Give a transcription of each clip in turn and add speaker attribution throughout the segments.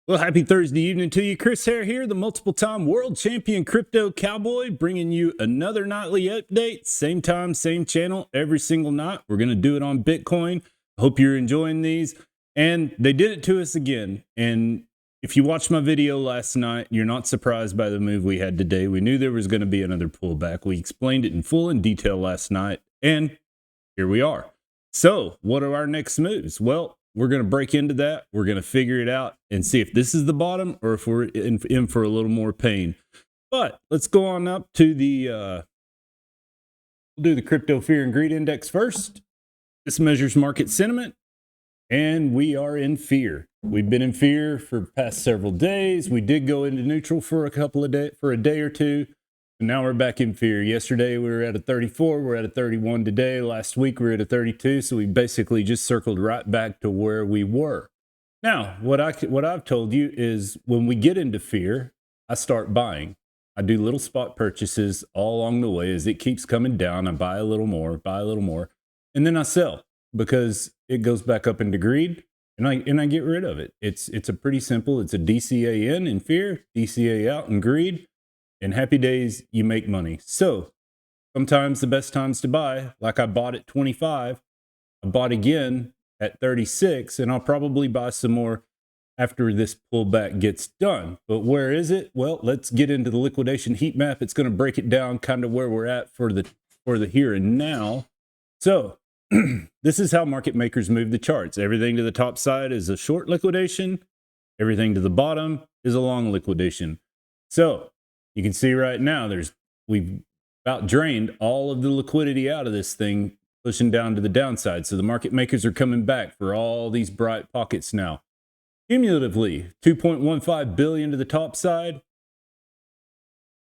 Speaker 1: Well, happy Thursday evening to you. Chris Hare here, the multiple-time world champion crypto cowboy, bringing you another nightly update. Same time, same channel, every single night. We're going to do it on Bitcoin. Hope you're enjoying these. And they did it to us again. And if you watched my video last night, you're not surprised by the move we had today. We knew there was going to be another pullback. We explained it in full and detail last night. And here we are. So what are our next moves? Well, we're going to break into that. We're going to figure it out and see if this is the bottom or if we're in for a little more pain. But let's go on up to the, we'll do the crypto fear and greed index first. This measures market sentiment, and we are in fear. We've been in fear for the past several days. We did go into neutral for a day or two. And now we're back in fear. Yesterday we were at a 34, we're at a 31 today. Last week we were at a 32, so we basically just circled right back to where we were. Now, what I've told you is when we get into fear, I start buying. I do little spot purchases all along the way as it keeps coming down. I buy a little more, and then I sell because it goes back up into greed, and I get rid of it. It's a pretty simple. It's a DCA in fear, DCA out in greed. In happy days, you make money. So sometimes the best times to buy, like I bought at 25, I bought again at 36, and I'll probably buy some more after this pullback gets done. But where is it? Well, let's get into the liquidation heat map. It's going to break it down kind of where we're at for the here and now. So this is how market makers move the charts. Everything to the top side is a short liquidation. Everything to the bottom is a long liquidation. So you can see right now we've about drained all of the liquidity out of this thing, pushing down to the downside. So the market makers are coming back for all these bright pockets now. Cumulatively, 2.15 billion to the top side,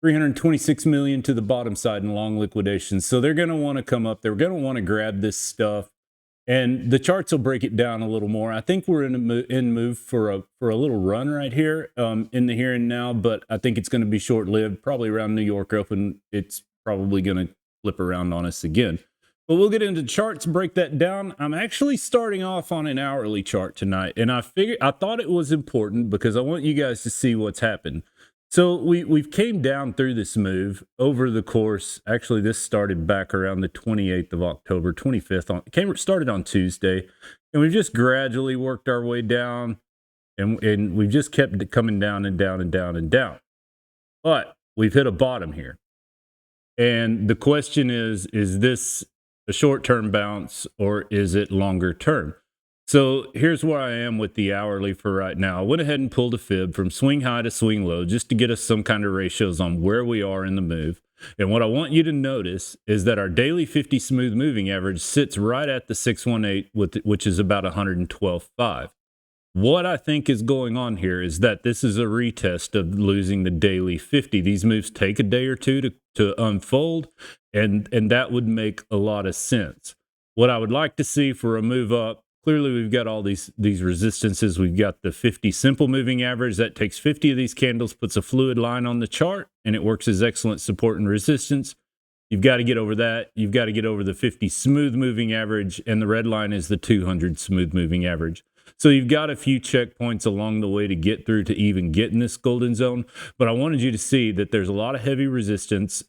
Speaker 1: 326 million to the bottom side in long liquidations. So they're going to want to come up. They're going to want to grab this stuff. And the charts will break it down a little more. I think we're in move for a little run right here in the here and now, but I think it's going to be short-lived. Probably around New York Open, it's probably going to flip around on us again. But we'll get into charts, break that down. I'm actually starting off on an hourly chart tonight, and I thought it was important because I want you guys to see what's happened. So we've came down through this move over the course. Actually, this started back around the 28th of October, 25th. Started on Tuesday, and we've just gradually worked our way down, and we've just kept coming down and down and down and down. But we've hit a bottom here, and the question is this a short-term bounce or is it longer term? So here's where I am with the hourly for right now. I went ahead and pulled a fib from swing high to swing low just to get us some kind of ratios on where we are in the move. And what I want you to notice is that our daily 50 smooth moving average sits right at the 618, which is about 112.5. What I think is going on here is that this is a retest of losing the daily 50. These moves take a day or two to unfold, and that would make a lot of sense. What I would like to see for a move up, clearly, we've got all these resistances. We've got the 50 simple moving average. That takes 50 of these candles, puts a fluid line on the chart, and it works as excellent support and resistance. You've got to get over that. You've got to get over the 50 smooth moving average, and the red line is the 200 smooth moving average. So you've got a few checkpoints along the way to get through to even get in this golden zone. But I wanted you to see that there's a lot of heavy resistance.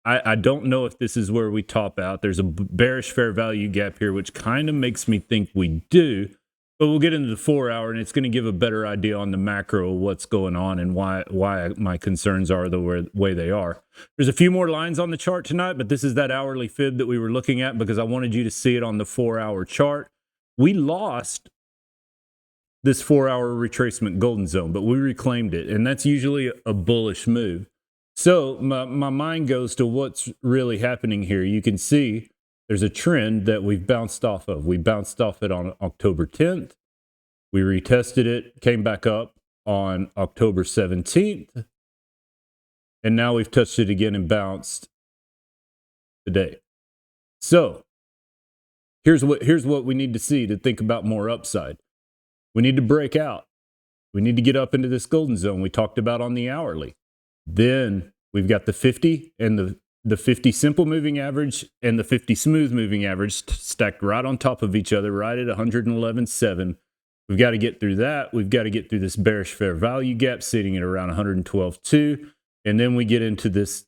Speaker 1: I don't know if this is where we top out. There's a bearish fair value gap here, which kind of makes me think we do. But we'll get into the 4 hour, and it's going to give a better idea on the macro of what's going on and why my concerns are the way they are. There's a few more lines on the chart tonight, but this is that hourly fib that we were looking at because I wanted you to see it on the 4 hour chart. We lost this 4 hour retracement golden zone, but we reclaimed it, and that's usually a bullish move. So my mind goes to what's really happening here. You can see there's a trend that we've bounced off of. We bounced off it on October 10th. We retested it, came back up on October 17th. And now we've touched it again and bounced today. So here's what we need to see to think about more upside. We need to break out. We need to get up into this golden zone we talked about on the hourly. Then we've got the 50 and the 50 simple moving average and the 50 smooth moving average stacked right on top of each other, right at 111.7. We've got to get through that. We've got to get through this bearish fair value gap sitting at around 112.2. And then we get into this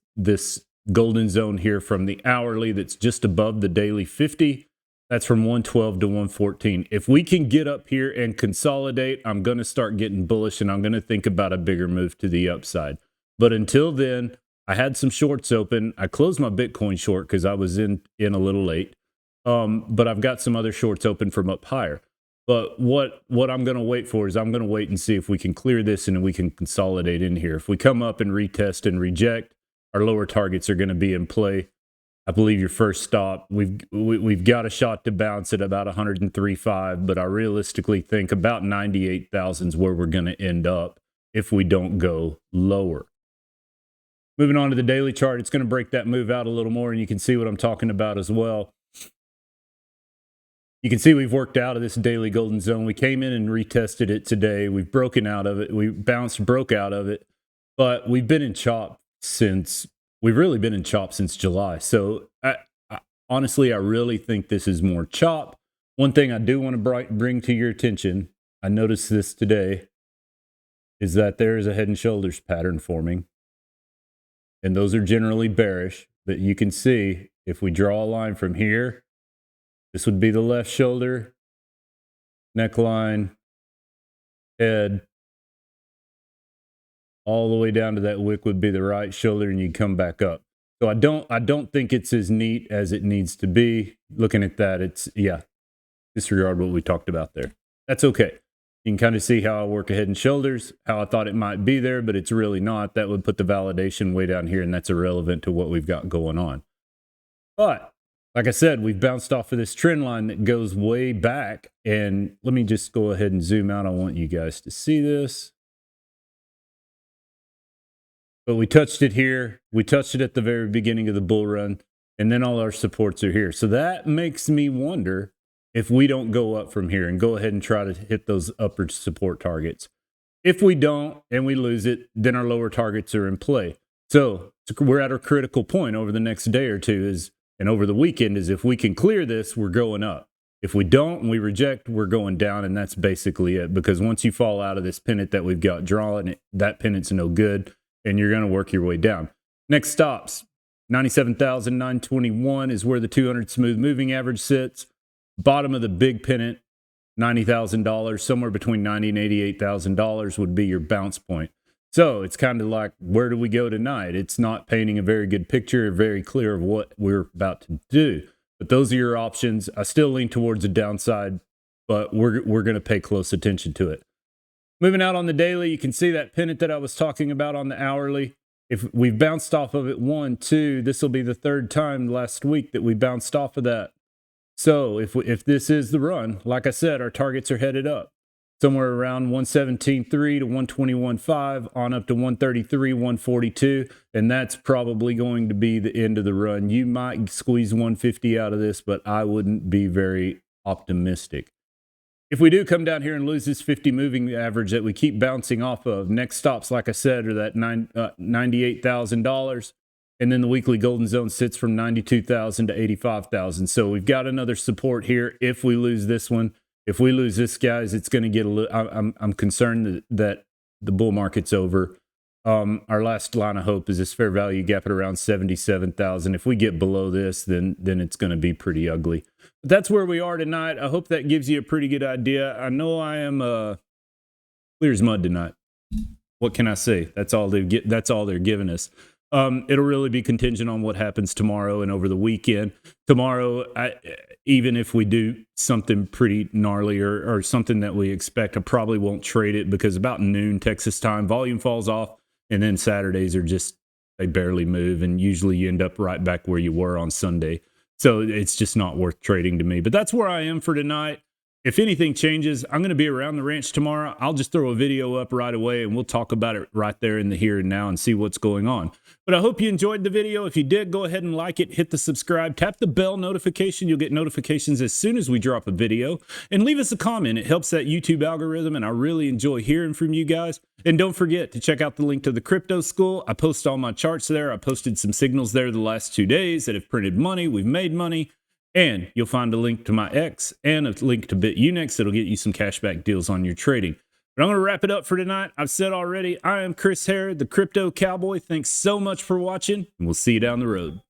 Speaker 1: golden zone here from the hourly that's just above the daily 50. That's from 112 to 114. If we can get up here and consolidate, I'm going to start getting bullish and I'm going to think about a bigger move to the upside. But until then, I had some shorts open. I closed my Bitcoin short because I was in a little late. But I've got some other shorts open from up higher. But what I'm going to wait for is I'm going to wait and see if we can clear this and we can consolidate in here. If we come up and retest and reject, our lower targets are going to be in play. I believe your first stop, we've got a shot to bounce at about 103.5, but I realistically think about 98,000 is where we're going to end up if we don't go lower. Moving on to the daily chart, it's going to break that move out a little more, and you can see what I'm talking about as well. You can see we've worked out of this daily golden zone. We came in and retested it today. We've broken out of it. We broke out of it, but we've been in chop since... We've really been in chop since July. So honestly, I really think this is more chop. One thing I do want to bring to your attention, I noticed this today, is that there is a head and shoulders pattern forming. And those are generally bearish. But you can see if we draw a line from here, this would be the left shoulder, neckline, head, all the way down to that wick would be the right shoulder, and you come back up. So I don't think it's as neat as it needs to be. Looking at that, it's, yeah, disregard what we talked about there. That's okay. You can kind of see how I work a head and shoulders, how I thought it might be there, but it's really not. That would put the validation way down here, and that's irrelevant to what we've got going on. But like I said, we've bounced off of this trend line that goes way back. And let me just go ahead and zoom out. I want you guys to see this. But we touched it here. We touched it at the very beginning of the bull run. And then all our supports are here. So that makes me wonder if we don't go up from here and go ahead and try to hit those upper support targets. If we don't and we lose it, then our lower targets are in play. So we're at our critical point over the next day or two and over the weekend is if we can clear this, we're going up. If we don't and we reject, we're going down. And that's basically it. Because once you fall out of this pennant that we've got drawn, that pennant's no good. And you're going to work your way down. Next stops, 97,921 is where the 200 smooth moving average sits. Bottom of the big pennant, $90,000, somewhere between $90,000 and $88,000 would be your bounce point. So it's kind of like, where do we go tonight? It's not painting a very good picture, very clear of what we're about to do. But those are your options. I still lean towards the downside, but we're going to pay close attention to it. Moving out on the daily, you can see that pennant that I was talking about on the hourly. If we've bounced off of it 1, 2, this will be the third time last week that we bounced off of that. So if this is the run, like I said, our targets are headed up. Somewhere around 117.3 to 121.5 on up to 133, 142. And that's probably going to be the end of the run. You might squeeze 150 out of this, but I wouldn't be very optimistic. If we do come down here and lose this 50 moving average that we keep bouncing off of, next stops, like I said, are that $98,000. And then the weekly golden zone sits from 92,000 to 85,000. So we've got another support here if we lose this one. If we lose this, guys, it's going to get a little... I'm concerned that the bull market's over. Our last line of hope is this fair value gap at around 77,000. If we get below this, then it's going to be pretty ugly. But that's where we are tonight. I hope that gives you a pretty good idea. I know I am clear as mud tonight. What can I say? That's all they're giving us. It'll really be contingent on what happens tomorrow and over the weekend. Tomorrow, even if we do something pretty gnarly or something that we expect, I probably won't trade it because about noon Texas time, volume falls off. And then Saturdays are just, they barely move. And usually you end up right back where you were on Sunday. So it's just not worth trading to me. But that's where I am for tonight. If anything changes, I'm going to be around the ranch tomorrow. I'll just throw a video up right away and we'll talk about it right there in the here and now and see what's going on. But I hope you enjoyed the video. If you did, go ahead and like it, hit the subscribe, tap the bell notification. You'll get notifications as soon as we drop a video. And leave us a comment. It helps that YouTube algorithm, and I really enjoy hearing from you guys. And don't forget to check out the link to the Crypto School. I post all my charts there. I posted some signals there the last 2 days that have printed money. We've made money. And you'll find a link to my X and a link to BitUnix that'll get you some cashback deals on your trading. But I'm going to wrap it up for tonight. I've said already, I am Chris Hare, the Crypto Cowboy. Thanks so much for watching, and we'll see you down the road.